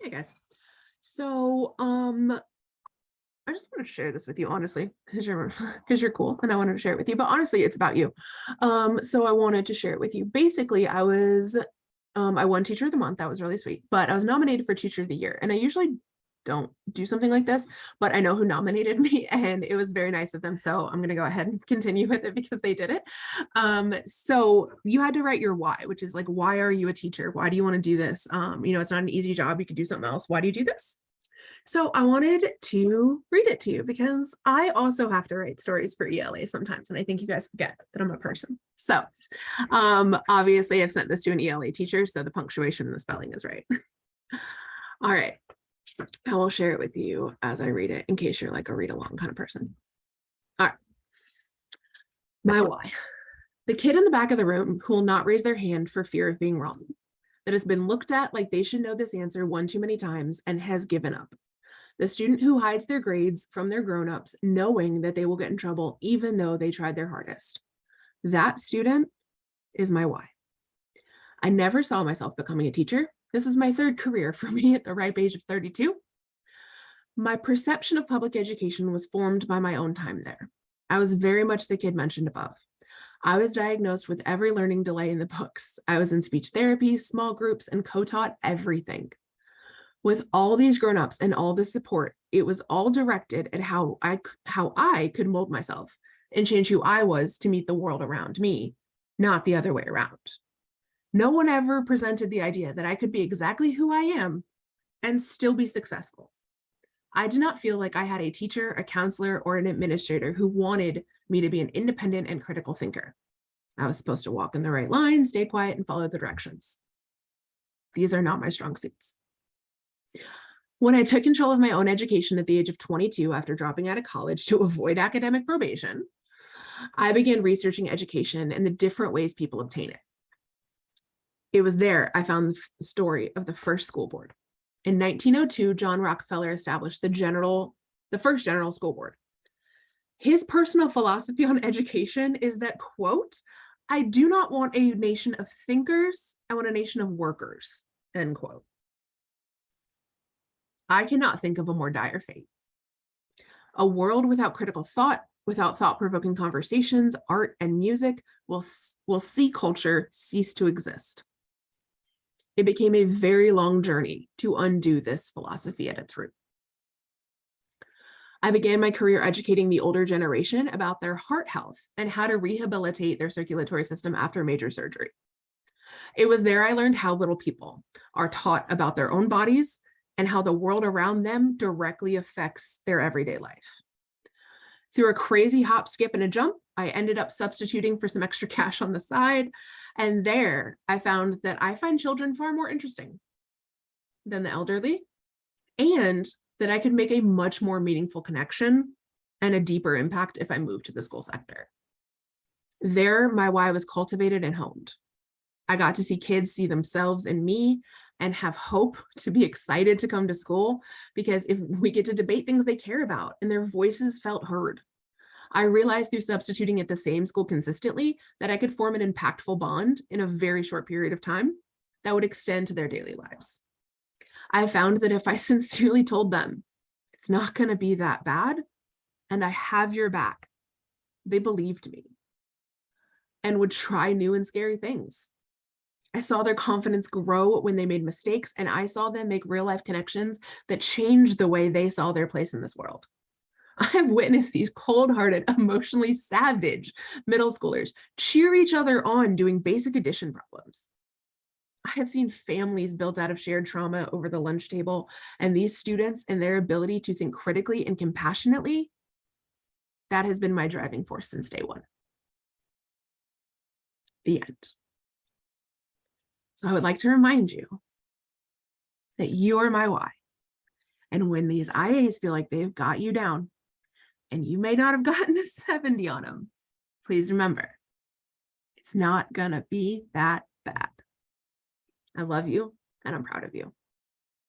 Hey guys. So, I just want to share this with you, honestly, because you're because you're cool, and I wanted to share it with you. But honestly, it's about you. So I wanted to share it with you. Basically, I won Teacher of the Month. That was really sweet. But I was nominated for Teacher of the Year, and I usually don't do something like this, but I know who nominated me, and it was very nice of them. So I'm gonna go ahead and continue with it because they did it. So you had to write your why, which is like, why are you a teacher? Why do you want to do this? It's not an easy job. You could do something else. Why do you do this? So I wanted to read it to you because I also have to write stories for ELA sometimes. And I think you guys forget that I'm a person. So obviously I've sent this to an ELA teacher, so the punctuation and the spelling is right. All right. I will share it with you as I read it in case you're like a read along kind of person. All right. My why. The kid in the back of the room who will not raise their hand for fear of being wrong, that has been looked at like they should know this answer one too many times and has given up. The student who hides their grades from their grown-ups, knowing that they will get in trouble even though they tried their hardest. That student is my why. I never saw myself becoming a teacher. This is my third career for me at the ripe age of 32. My perception of public education was formed by my own time there. I was very much the kid mentioned above. I was diagnosed with every learning delay in the books. I was in speech therapy, small groups, and co-taught everything. With all these grown-ups and all this support, it was all directed at how I could mold myself and change who I was to meet the world around me, not the other way around. No one ever presented the idea that I could be exactly who I am and still be successful. I did not feel like I had a teacher, a counselor, or an administrator who wanted me to be an independent and critical thinker. I was supposed to walk in the right line, stay quiet, and follow the directions. These are not my strong suits. When I took control of my own education at the age of 22 after dropping out of college to avoid academic probation, I began researching education and the different ways people obtain it. It was there I found the story of the first school board. In 1902, John Rockefeller established the first general school board. His personal philosophy on education is that, quote, I do not want a nation of thinkers, I want a nation of workers, end quote. I cannot think of a more dire fate. A world without critical thought, without thought-provoking conversations, art, and music will see culture cease to exist. It became a very long journey to undo this philosophy at its root. I began my career educating the older generation about their heart health and how to rehabilitate their circulatory system after major surgery. It was there I learned how little people are taught about their own bodies and how the world around them directly affects their everyday life. Through a crazy hop, skip, and a jump, I ended up substituting for some extra cash on the side. And there I found that I find children far more interesting than the elderly, and that I could make a much more meaningful connection and a deeper impact if I moved to the school sector. There, my why was cultivated and honed. I got to see kids see themselves in me and have hope to be excited to come to school, because if we get to debate things they care about and their voices felt heard. I realized through substituting at the same school consistently that I could form an impactful bond in a very short period of time that would extend to their daily lives. I found that if I sincerely told them, it's not going to be that bad, and I have your back, they believed me and would try new and scary things. I saw their confidence grow when they made mistakes, and I saw them make real life connections that changed the way they saw their place in this world. I have witnessed these cold-hearted, emotionally savage middle schoolers cheer each other on doing basic addition problems. I have seen families built out of shared trauma over the lunch table, and these students and their ability to think critically and compassionately, that has been my driving force since day one. The end. So I would like to remind you that you are my why. And when these IAs feel like they've got you down, and you may not have gotten a 70 on them, please remember, it's not gonna be that bad. I love you, and I'm proud of you.